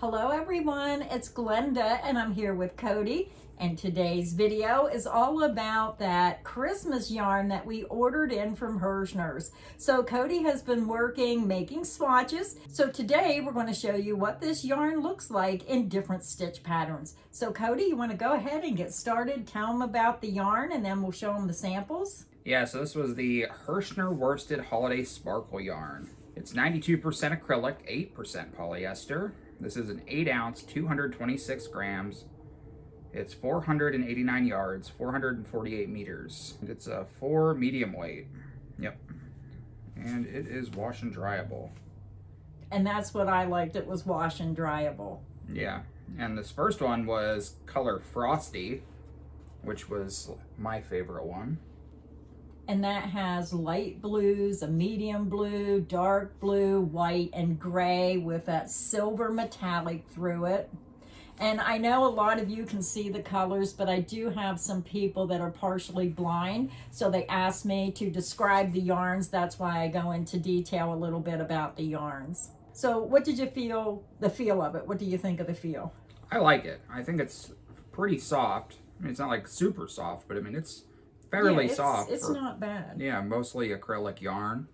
Hello everyone, it's Glenda and I'm here with Cody, and today's video is all about that Christmas yarn that we ordered in from herrschners. So Cody has been working making swatches, so today we're going to show you what this yarn looks like in different stitch patterns. So Cody, you want to go ahead and get started, tell them about the yarn, and then we'll show them the samples? Yeah, so this was the Herrschner Worsted Holiday Sparkle yarn. It's 92% acrylic, 8% polyester. This is an 8-ounce, 226 grams. It's 489 yards, 448 meters. It's a 4 medium weight. Yep. And it is wash and dryable. And that's what I liked, it was wash and dryable. Yeah, and this first one was color Frosty, which was my favorite one. And that has light blues, a medium blue, dark blue, white, and gray with that silver metallic through it. And I know a lot of you can see the colors, but I do have some people that are partially blind. So they asked me to describe the yarns. That's why I go into detail a little bit about the yarns. So what did you feel, the feel of it? What do you think of the feel? I like it. I think it's pretty soft. I mean, it's not like super soft, but I mean, it's fairly soft. It's not bad. Yeah, mostly acrylic yarn.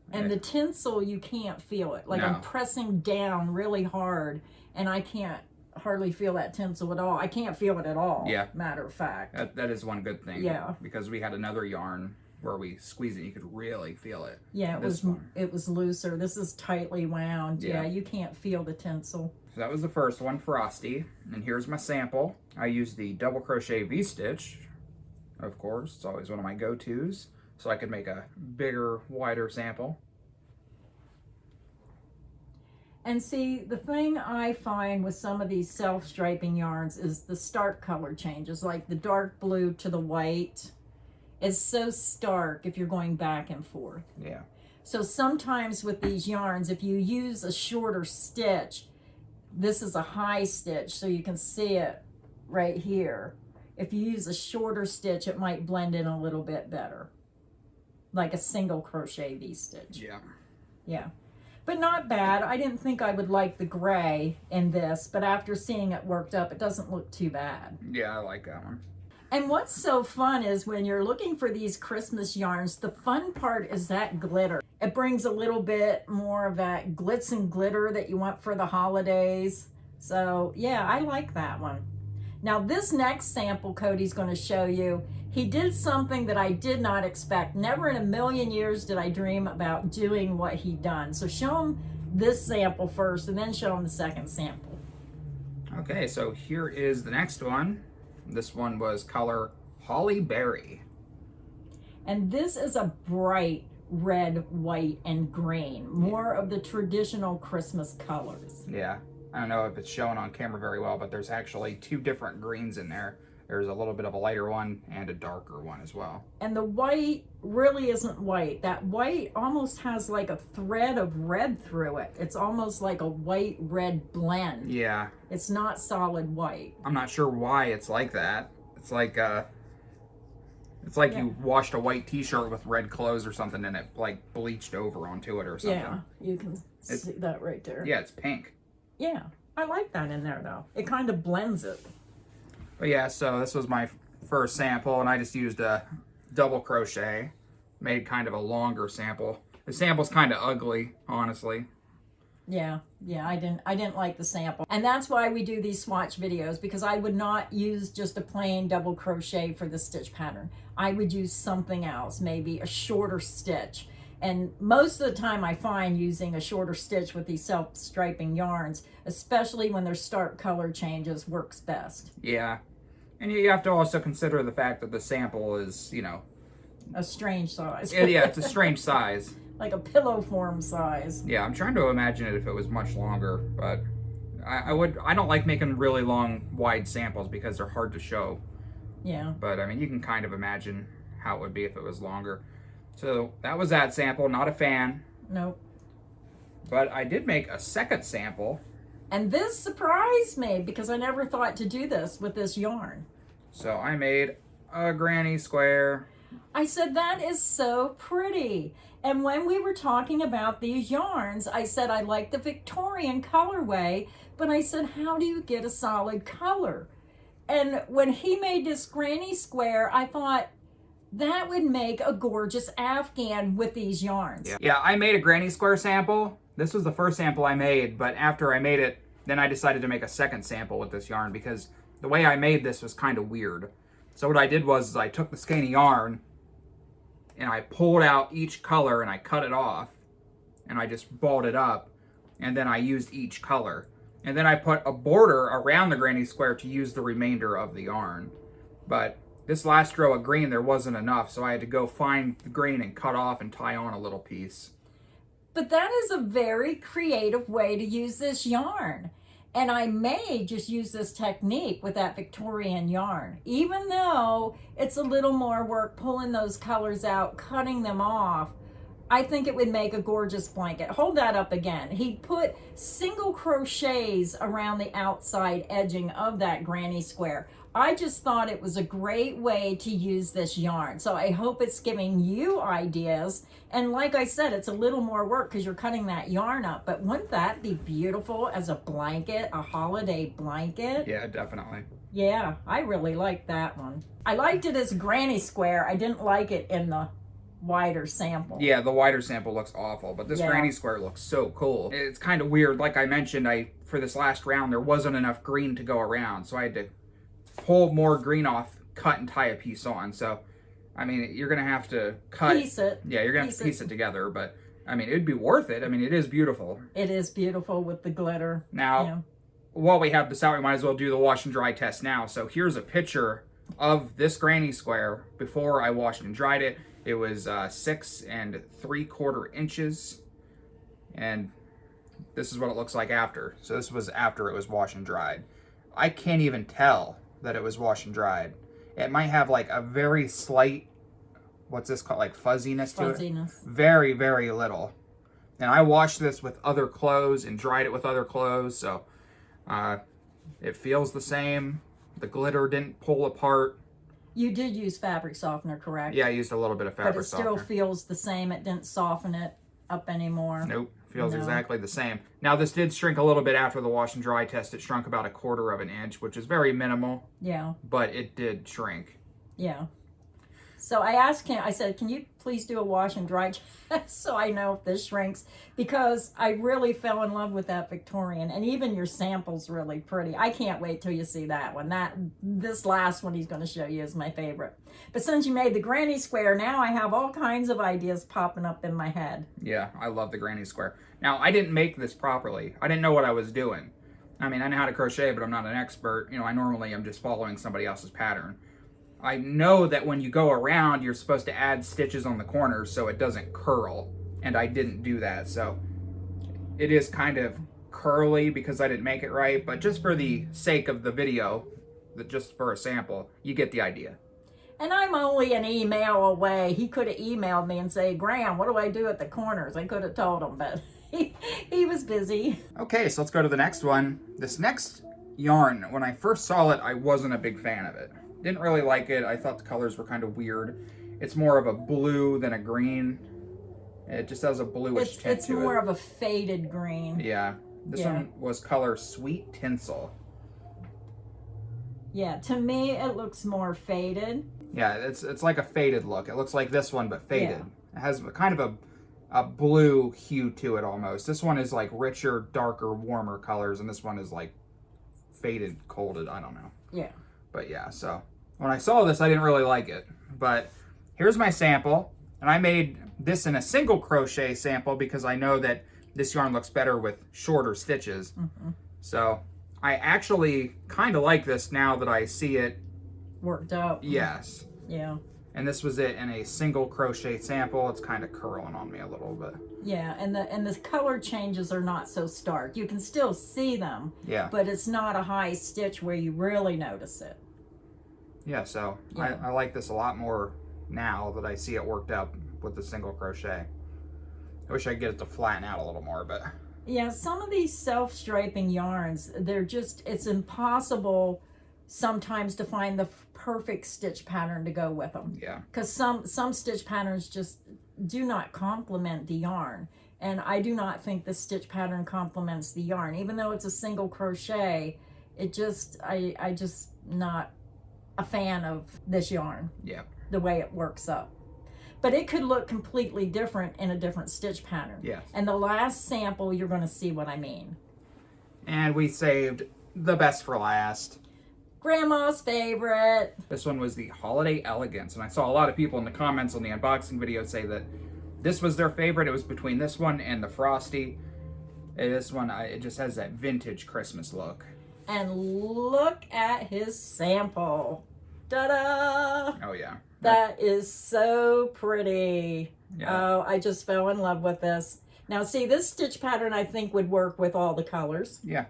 And the tinsel, you can't feel it. Like I'm pressing down really hard and I can't hardly feel that tinsel at all. I can't feel it at all. Yeah. Matter of fact. That is one good thing. Yeah. Because we had another yarn where we squeeze it, you could really feel it. Yeah, it was looser. This is tightly wound. Yeah, you can't feel the tinsel. So that was the first one, Frosty. And here's my sample. I used the double crochet V-stitch. Of course, it's always one of my go-tos, so I could make a bigger, wider sample. And see, the thing I find with some of these self-striping yarns is the stark color changes, like the dark blue to the white is so stark if you're going back and forth. Yeah. So sometimes with these yarns, if you use a shorter stitch, this is a high stitch, so you can see it right here. If you use a shorter stitch, it might blend in a little bit better. Like a single crochet V-stitch. Yeah. Yeah. But not bad. I didn't think I would like the gray in this, but after seeing it worked up, it doesn't look too bad. Yeah, I like that one. And what's so fun is when you're looking for these Christmas yarns, the fun part is that glitter. It brings a little bit more of that glitz and glitter that you want for the holidays. So yeah, I like that one. Now this next sample Cody's going to show you, he did something that I did not expect. Never in a million years did I dream about doing what he done. So show him this sample first and then show him the second sample. Okay, so here is the next one. This one was color Holly Berry. And this is a bright red, white, and green. More of the traditional Christmas colors. Yeah. I don't know if it's showing on camera very well, but there's actually two different greens in there. There's a little bit of a lighter one and a darker one as well. And the white really isn't white. That white almost has like a thread of red through it. It's almost like a white-red blend. Yeah. It's not solid white. I'm not sure why it's like that. It's like you washed a white t-shirt with red clothes or something and it like bleached over onto it or something. Yeah, you can see that right there. Yeah, it's pink. Yeah, I like that in there though. It kind of blends it. But yeah, so this was my first sample and I just used a double crochet. Made kind of a longer sample. The sample's kind of ugly, honestly. Yeah, I didn't like the sample. And that's why we do these swatch videos, because I would not use just a plain double crochet for the stitch pattern. I would use something else, maybe a shorter stitch. And most of the time I find using a shorter stitch with these self-striping yarns, especially when there's stark color changes, works best. Yeah. And you have to also consider the fact that the sample is, you know... a strange size. Yeah, it's a strange size. Like a pillow form size. Yeah, I'm trying to imagine it if it was much longer, but I don't like making really long, wide samples because they're hard to show. Yeah. But, I mean, you can kind of imagine how it would be if it was longer. So that was that sample. Not a fan. Nope. But I did make a second sample. And this surprised me because I never thought to do this with this yarn. So I made a granny square. I said, that is so pretty. And when we were talking about these yarns, I said I like the Victorian colorway But I said, how do you get a solid color? And when he made this granny square, I thought that would make a gorgeous Afghan with these yarns. Yeah, I made a granny square sample. This was the first sample I made, but after I made it, then I decided to make a second sample with this yarn because the way I made this was kind of weird. So what I did was I took the skein of yarn and I pulled out each color and I cut it off and I just balled it up, and then I used each color. And then I put a border around the granny square to use the remainder of the yarn. But this last row of green, there wasn't enough, so I had to go find the green and cut off and tie on a little piece. But that is a very creative way to use this yarn. And I may just use this technique with that Victorian yarn. Even though it's a little more work pulling those colors out, cutting them off, I think it would make a gorgeous blanket. Hold that up again. He put single crochets around the outside edging of that granny square. I just thought it was a great way to use this yarn. So I hope it's giving you ideas. And like I said, it's a little more work because you're cutting that yarn up. But wouldn't that be beautiful as a blanket, a holiday blanket? Yeah, definitely. Yeah, I really liked that one. I liked it as granny square. I didn't like it in the wider sample. Yeah, the wider sample looks awful, but this granny square looks so cool. It's kind of weird. Like I mentioned, for this last round, there wasn't enough green to go around, so I had to pull more green off, cut and tie a piece on. So, I mean, you're going to have to cut. Piece it. Yeah, you're going to have to piece it together, but I mean, it'd be worth it. I mean, it is beautiful. It is beautiful with the glitter. Now, while we have this out, we might as well do the wash and dry test now. So here's a picture of this granny square before I washed and dried it. It was 6 3/4 inches, and this is what it looks like after. So this was after it was washed and dried. I can't even tell that it was washed and dried. It might have like a very slight, what's this called, like fuzziness to it? Very, very little. And I washed this with other clothes and dried it with other clothes, so it feels the same. The glitter didn't pull apart. You did use fabric softener, correct? Yeah, I used a little bit of fabric softener. But it still feels the same. It didn't soften it up anymore. Nope, feels exactly the same. Now, this did shrink a little bit after the wash and dry test. It shrunk about 1/4 inch, which is very minimal. Yeah. But it did shrink. Yeah. So I asked him, I said, can you please do a wash and dry test so I know if this shrinks? Because I really fell in love with that Victorian, and even your sample's really pretty. I can't wait till you see that one. This last one he's going to show you is my favorite. But since you made the granny square, now I have all kinds of ideas popping up in my head. Yeah, I love the granny square. Now, I didn't make this properly. I didn't know what I was doing. I mean, I know how to crochet, but I'm not an expert. You know, I normally am just following somebody else's pattern. I know that when you go around, you're supposed to add stitches on the corners so it doesn't curl, and I didn't do that. So it is kind of curly because I didn't make it right, but just for the sake of the video, just for a sample, you get the idea. And I'm only an email away. He could have emailed me and say, Graham, what do I do at the corners? I could have told him, but he was busy. Okay, so let's go to the next one. This next yarn, when I first saw it, I wasn't a big fan of it. Didn't really like it. I thought the colors were kind of weird. It's more of a blue than a green. It just has a bluish tint to it. It's more of a faded green. Yeah. This one was color Sweet Tinsel. Yeah, to me it looks more faded. Yeah, it's like a faded look. It looks like this one, but faded. Yeah. It has kind of a blue hue to it almost. This one is like richer, darker, warmer colors, and this one is like faded, colded. I don't know. Yeah. But yeah, so when I saw this, I didn't really like it. But here's my sample. And I made this in a single crochet sample because I know that this yarn looks better with shorter stitches. Mm-hmm. So I actually kind of like this now that I see it worked out. Yes. Yeah. And this was it in a single crochet sample. It's kind of curling on me a little bit. Yeah, and the color changes are not so stark. You can still see them. Yeah. But it's not a high stitch where you really notice it. Yeah, so I like this a lot more now that I see it worked out with the single crochet. I wish I could get it to flatten out a little more, but... Yeah, some of these self-striping yarns, it's impossible sometimes to find the perfect stitch pattern to go with them. Yeah. Because some stitch patterns just do not complement the yarn. And I do not think the stitch pattern complements the yarn. Even though it's a single crochet, it just, I just not a fan of this yarn. Yeah. The way it works up. But it could look completely different in a different stitch pattern. Yes. And the last sample, you're going to see what I mean. And we saved the best for last. Grandma's favorite. This one was the Holiday Elegance. And I saw a lot of people in the comments on the unboxing video say that this was their favorite. It was between this one and the Frosty. And this one, it just has that vintage Christmas look. And look at his sample. Ta-da! Oh, yeah. That is so pretty. Yeah. Oh, I just fell in love with this. Now, see, this stitch pattern, I think, would work with all the colors. Yeah.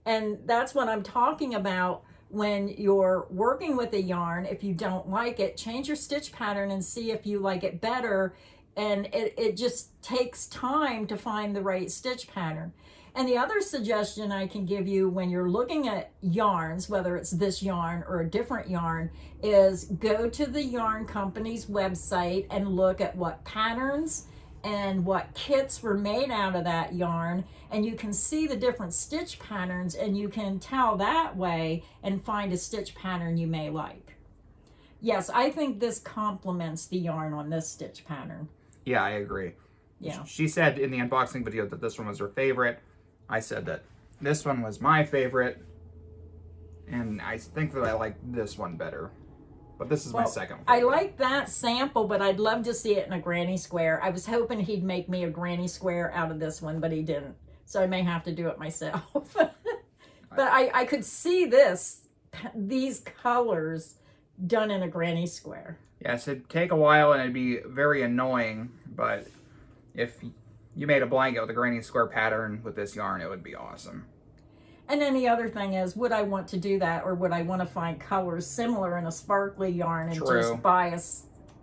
And that's what I'm talking about when you're working with a yarn. If you don't like it, change your stitch pattern and see if you like it better. And it just takes time to find the right stitch pattern. And the other suggestion I can give you when you're looking at yarns, whether it's this yarn or a different yarn, is go to the yarn company's website and look at what patterns and what kits were made out of that yarn, and you can see the different stitch patterns, and you can tell that way and find a stitch pattern you may like. Yes, I think this complements the yarn on this stitch pattern. Yeah, I agree. Yeah. She said in the unboxing video that this one was her favorite. I said that this one was my favorite, and I think that I like this one better. But this is my second favorite. I like that sample, but I'd love to see it in a granny square. I was hoping he'd make me a granny square out of this one, but he didn't. So I may have to do it myself. But I could see these colors done in a granny square. Yes, it'd take a while and it'd be very annoying, but if you made a blanket with a granny square pattern with this yarn, it would be awesome. And then the other thing is, would I want to do that, or would I want to find colors similar in a sparkly yarn and just buy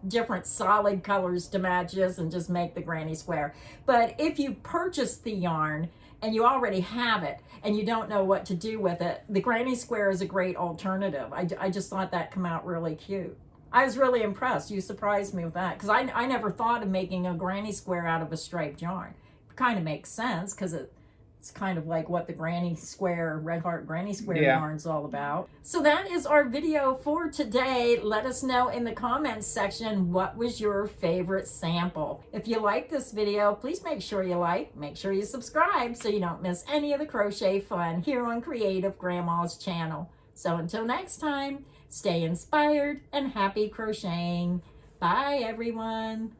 different solid colors to match this and just make the granny square? But if you purchase the yarn and you already have it and you don't know what to do with it, the granny square is a great alternative. I just thought that come out really cute. I was really impressed. You surprised me with that, because I never thought of making a granny square out of a striped yarn. It kind of makes sense because it's kind of like what the granny square, Red Heart granny square yarn's all about. So that is our video for today. Let us know in the comments section what was your favorite sample. If you like this video, please make sure you subscribe so you don't miss any of the crochet fun here on Creative Grandma's channel. So until next time, stay inspired and happy crocheting. Bye, everyone.